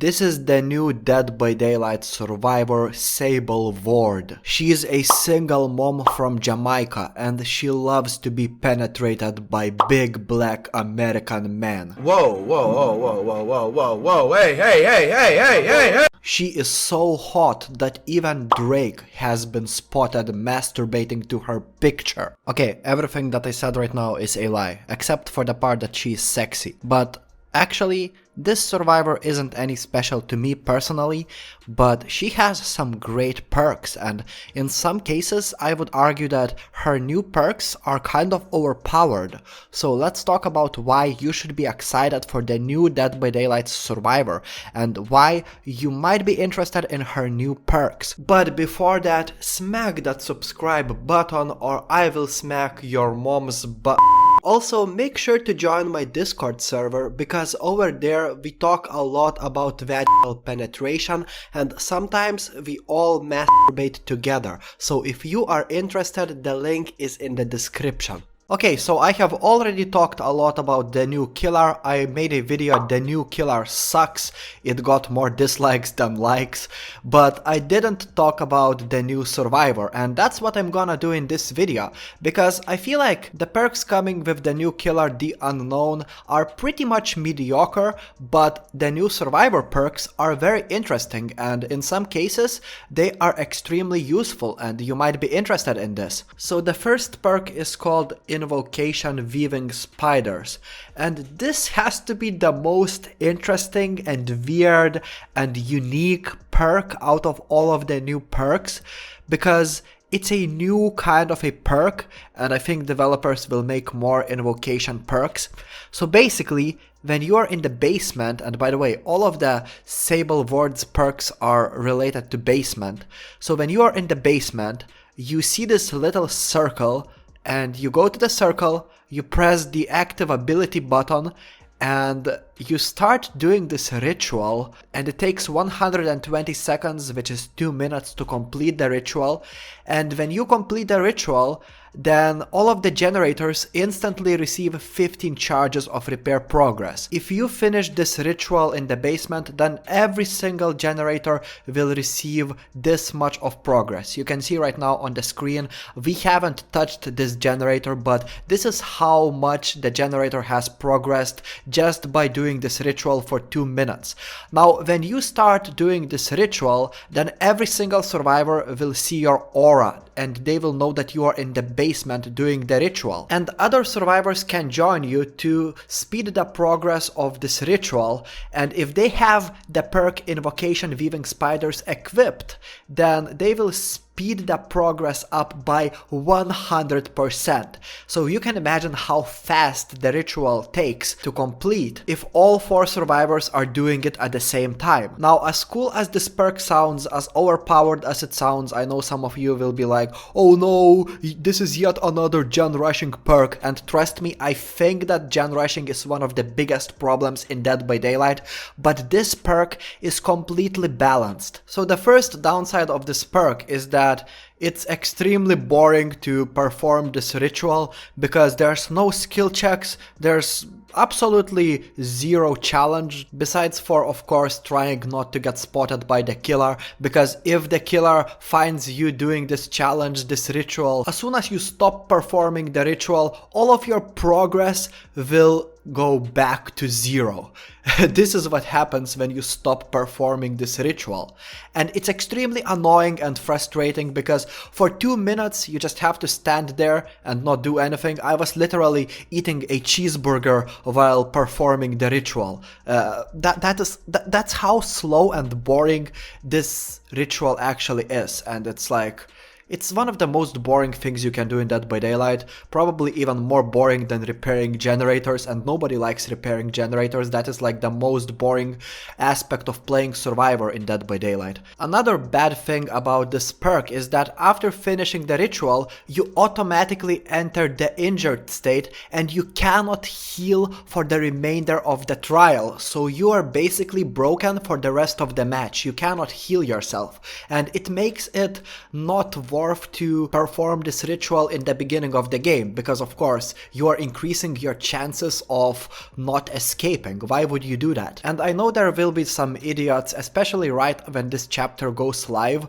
This is the new Dead by Daylight survivor, Sable Ward. She is a single mom from Jamaica and she loves to be penetrated by big black American men. Whoa, whoa, whoa, whoa, whoa, whoa, whoa, whoa, hey, hey, hey, hey, hey, hey, hey! She is so hot that even Drake has been spotted masturbating to her picture. Okay, everything that I said right now is a lie, except for the part that she is sexy. But actually, this survivor isn't any special to me personally, but she has some great perks, and in some cases I would argue that her new perks are kind of overpowered. So let's talk about why you should be excited for the new Dead by Daylight survivor and why you might be interested in her new perks. But before that, smack that subscribe button or I will smack your mom's butt. Also, make sure to join my Discord server because over there we talk a lot about vaginal penetration and sometimes we all masturbate together. So if you are interested, the link is in the description. Okay, so I have already talked a lot about the new killer. I made a video, the new killer sucks. It got more dislikes than likes, but I didn't talk about the new survivor, and that's what I'm gonna do in this video, because I feel like the perks coming with the new killer, the unknown, are pretty much mediocre, but the new survivor perks are very interesting, and in some cases they are extremely useful and you might be interested in this. So the first perk is called Invocation weaving spiders, and this has to be the most interesting and weird and unique perk out of all of the new perks, because it's a new kind of a perk and I think developers will make more invocation perks. So basically, when you are in the basement, and by the way, all of the Sable Ward's perks are related to basement, so when you are in the basement, you see this little circle and you go to the circle, you press the active ability button and you start doing this ritual, and it takes 120 seconds, which is 2 minutes to complete the ritual. And when you complete the ritual, then all of the generators instantly receive 15 charges of repair progress. If you finish this ritual in the basement, then every single generator will receive this much of progress. You can see right now on the screen, we haven't touched this generator, but this is how much the generator has progressed just by doing this ritual for 2 minutes. Now, when you start doing this ritual, then every single survivor will see your aura and they will know that you are in the basement doing the ritual. And other survivors can join you to speed the progress of this ritual, and if they have the perk Invocation weaving spiders equipped, then they will speed the progress up by 100%. So you can imagine how fast the ritual takes to complete if all 4 survivors are doing it at the same time. Now, as cool as this perk sounds, as overpowered as it sounds, I know some of you will be like, oh no, this is yet another gen rushing perk, and trust me, I think that gen rushing is one of the biggest problems in Dead by Daylight, but this perk is completely balanced. So the first downside of this perk is that it's extremely boring to perform this ritual because there's no skill checks, there's absolutely zero challenge, besides for, of course, trying not to get spotted by the killer, because if the killer finds you doing this challenge, this ritual, as soon as you stop performing the ritual, all of your progress will go back to 0. This is what happens when you stop performing this ritual. And it's extremely annoying and frustrating because for 2 minutes you just have to stand there and not do anything. I was literally eating a cheeseburger while performing the ritual. That's how slow and boring this ritual actually is, and it's like, it's one of the most boring things you can do in Dead by Daylight, probably even more boring than repairing generators, and nobody likes repairing generators. That is like the most boring aspect of playing Survivor in Dead by Daylight. Another bad thing about this perk is that after finishing the ritual, you automatically enter the injured state and you cannot heal for the remainder of the trial, so you are basically broken for the rest of the match. You cannot heal yourself, and it makes it not dwarf to perform this ritual in the beginning of the game, because of course you are increasing your chances of not escaping. Why would you do that? And I know there will be some idiots, especially right when this chapter goes live,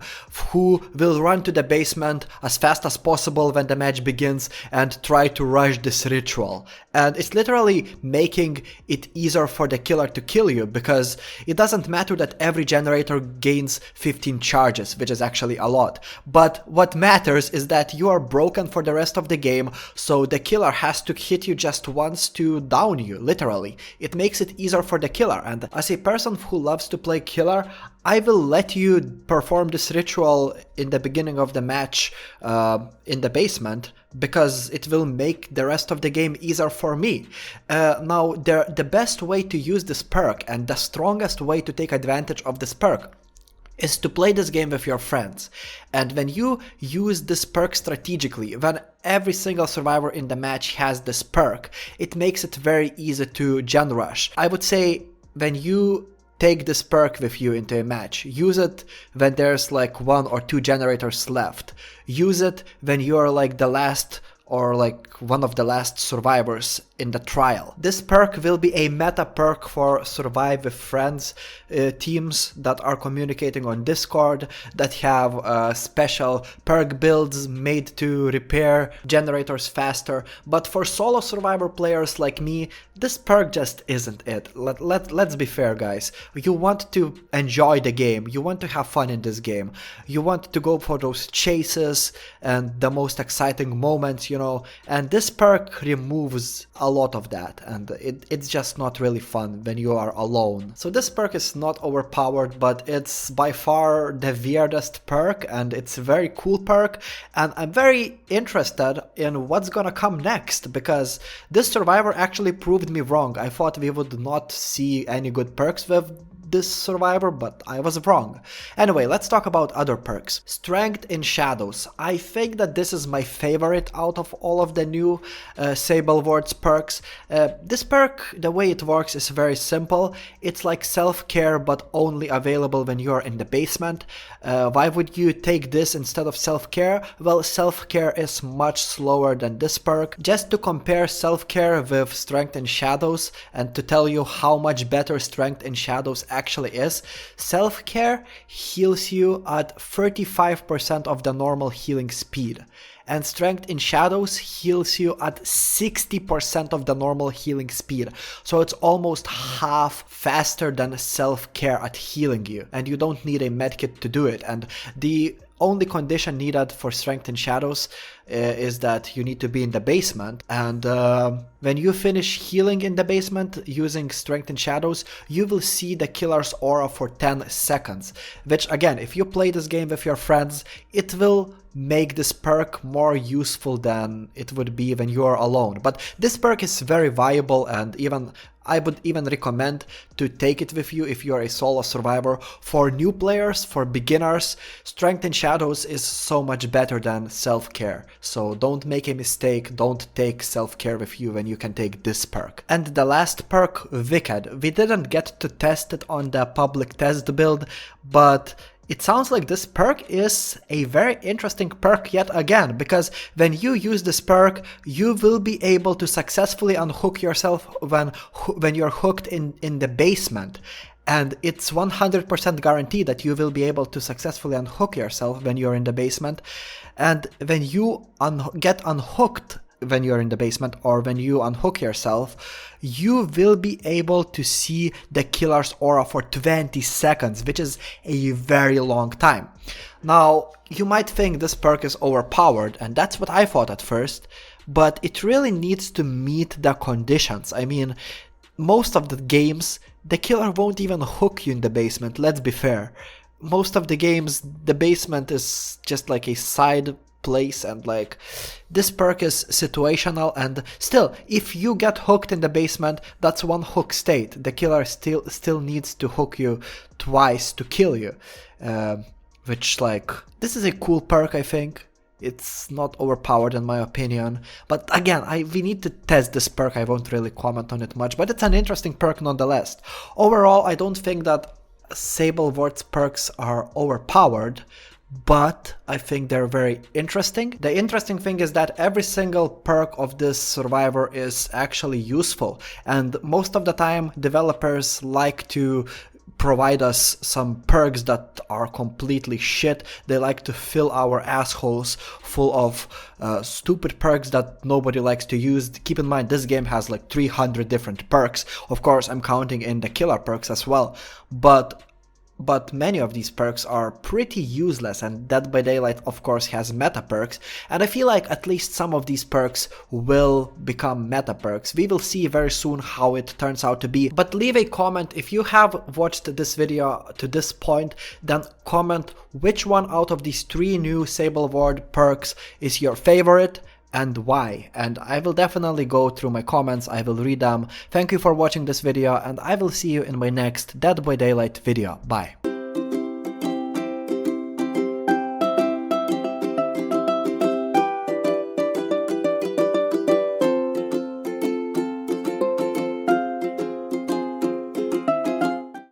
who will run to the basement as fast as possible when the match begins and try to rush this ritual. And it's literally making it easier for the killer to kill you, because it doesn't matter that every generator gains 15 charges, which is actually a lot. But what matters is that you are broken for the rest of the game, so the killer has to hit you just once to down you, literally. It makes it easier for the killer, and as a person who loves to play killer, I will let you perform this ritual in the beginning of the match in the basement, because it will make the rest of the game easier for me. Now, the best way to use this perk and the strongest way to take advantage of this perk is to play this game with your friends. And when you use this perk strategically, when every single survivor in the match has this perk, it makes it very easy to gen rush. I would say when you take this perk with you into a match, use it when there's like 1 or 2 generators left. Use it when you're like the last or like one of the last survivors in the trial. This perk will be a meta perk for survive with friends teams that are communicating on Discord, that have special perk builds made to repair generators faster. But for solo survivor players like me, this perk just isn't it. Let's be fair, guys. You want to enjoy the game, you want to have fun in this game, you want to go for those chases and the most exciting moments, you know, and this perk removes a lot of that, and it's just not really fun when you are alone. So this perk is not overpowered, but it's by far the weirdest perk, and it's a very cool perk, and I'm very interested in what's gonna come next, because this survivor actually proved me wrong. I thought we would not see any good perks with this survivor, but I was wrong. Anyway, let's talk about other perks. Strength in Shadows. I think that this is my favorite out of all of the new Sable Ward's perks. This perk, the way it works is very simple. It's like self-care, but only available when you're in the basement. Why would you take this instead of self-care? Well, self-care is much slower than this perk. Just to compare self-care with Strength in Shadows and to tell you how much better Strength in Shadows actually is, self-care heals you at 35% of the normal healing speed, and Strength in Shadows heals you at 60% of the normal healing speed. So it's almost half faster than self-care at healing you, and you don't need a medkit to do it. And the only condition needed for Strength in Shadows is that you need to be in the basement, and when you finish healing in the basement using Strength in Shadows, you will see the killer's aura for 10 seconds, which again, if you play this game with your friends, it will make this perk more useful than it would be when you are alone. But this perk is very viable, and I would even recommend to take it with you if you are a solo survivor. For new players, for beginners, Strength in Shadows is so much better than self-care. So don't make a mistake, don't take self-care with you when you can take this perk. And the last perk, Wicked. We didn't get to test it on the public test build, but it sounds like this perk is a very interesting perk yet again, because when you use this perk, you will be able to successfully unhook yourself when you're hooked in the basement. And it's 100% guaranteed that you will be able to successfully unhook yourself when you're in the basement. And when you get unhooked when you're in the basement, or when you unhook yourself, you will be able to see the killer's aura for 20 seconds, which is a very long time. Now, you might think this perk is overpowered, and that's what I thought at first, but it really needs to meet the conditions. I mean, most of the games, the killer won't even hook you in the basement, let's be fair. Most of the games, the basement is just like a side place, and like this perk is situational, and still, if you get hooked in the basement, that's one hook state. The killer still needs to hook you twice to kill you, which, like, this is a cool perk. I think it's not overpowered in my opinion, but again, we need to test this perk. I won't really comment on it much, but it's an interesting perk nonetheless. Overall, I don't think that Sable Ward's perks are overpowered, but I think they're very interesting. The interesting thing is that every single perk of this survivor is actually useful, and most of the time developers like to provide us some perks that are completely shit. They like to fill our assholes full of stupid perks that nobody likes to use. Keep in mind, this game has like 300 different perks. Of course, I'm counting in the killer perks as well, but many of these perks are pretty useless, and Dead by Daylight of course has meta perks, and I feel like at least some of these perks will become meta perks. We will see very soon how it turns out to be, but leave a comment if you have watched this video to this point, then comment which one out of these 3 new Sable Ward perks is your favorite and why, and I will definitely go through my comments, I will read them. Thank you for watching this video, and I will see you in my next Dead by Daylight video. Bye.